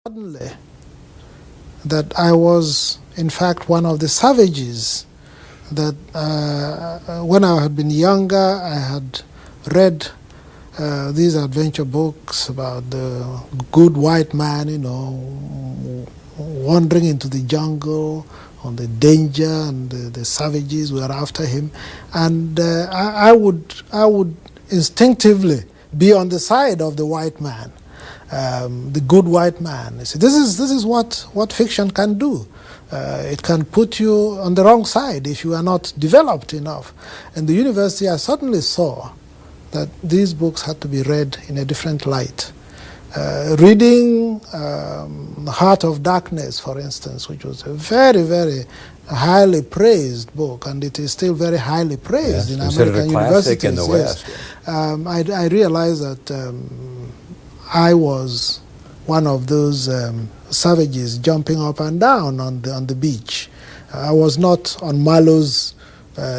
Suddenly, that I was, in fact, one of the savages. That when I had been younger, I had read these adventure books about the good white man, wandering into the jungle on the danger, and the savages were after him, and I would instinctively be on the side of the white man. The good white man. You see, this is what fiction can do. It can put you on the wrong side if you are not developed enough. In the university, I suddenly saw that these books had to be read in a different light. Reading Heart of Darkness, for instance, which was a very, very highly praised book, and it is still very highly praised in American universities. In the West. I realized that I was one of those savages jumping up and down on the beach. I was not on Marlowe's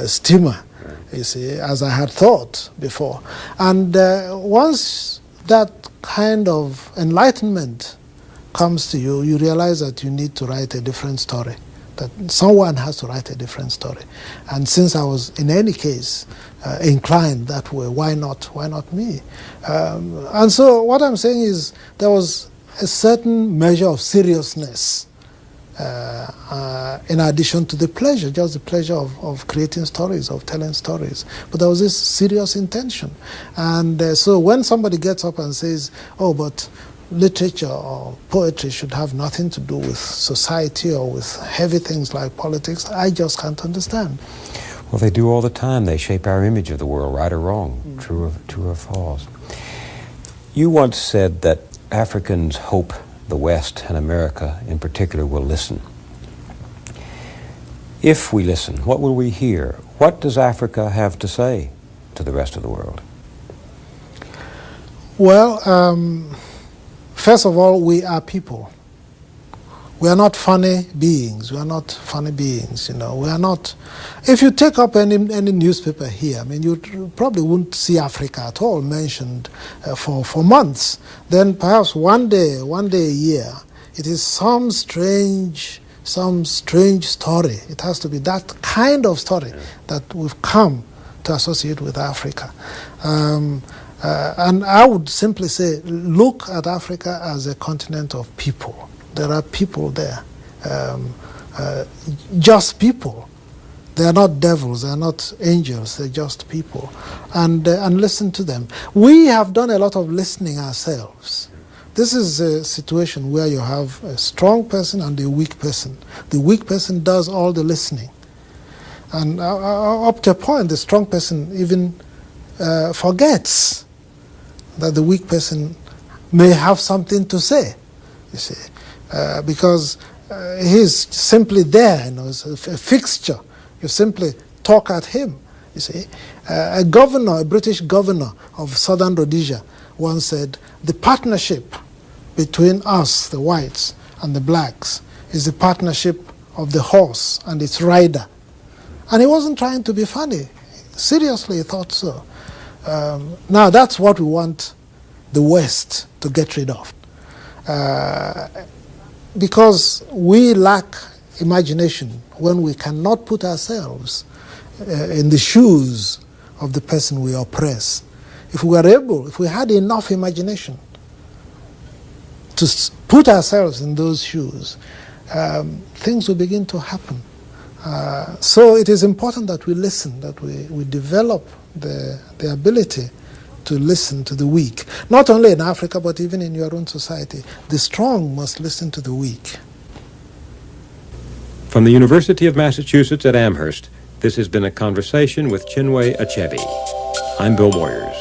steamer, you see, as I had thought before. And once that kind of enlightenment comes to you, you realize that you need to write a different story, that someone has to write a different story. And since I was, in any case, inclined that way, why not me? And so what I'm saying is there was a certain measure of seriousness in addition to the pleasure, just the pleasure of creating stories, of telling stories. But there was this serious intention. And so when somebody gets up and says, oh, but literature or poetry should have nothing to do with society or with heavy things like politics, I just can't understand. Well, they do all the time. They shape our image of the world, right or wrong, true or false. You once said that Africans hope the West and America in particular will listen. If we listen, what will we hear? What does Africa have to say to the rest of the world? Well, first of all, we are people. We are not funny beings. We are not funny beings, We are not. If you take up any newspaper here, I mean, you probably wouldn't see Africa at all mentioned for months. Then perhaps one day a year, it is some strange story. It has to be that kind of story that we've come to associate with Africa. And I would simply say, look at Africa as a continent of people. There are people there, just people. They are not devils, they are not angels, they're just people. And listen to them. We have done a lot of listening ourselves. This is a situation where you have a strong person and a weak person. The weak person does all the listening. And up to a point, the strong person even forgets that the weak person may have something to say, you see. Because he's simply there, it's a fixture. You simply talk at him, you see. A British governor of Southern Rhodesia once said, the partnership between us, the whites, and the blacks is the partnership of the horse and its rider. And he wasn't trying to be funny. Seriously, he thought so. Now, that's what we want the West to get rid of. Because we lack imagination when we cannot put ourselves in the shoes of the person we oppress. If we had enough imagination to put ourselves in those shoes, things will begin to happen. So it is important that we listen, that we develop the ability to listen to the weak. Not only in Africa, but even in your own society. The strong must listen to the weak. From the University of Massachusetts at Amherst, this has been a conversation with Chinua Achebe. I'm Bill Moyers.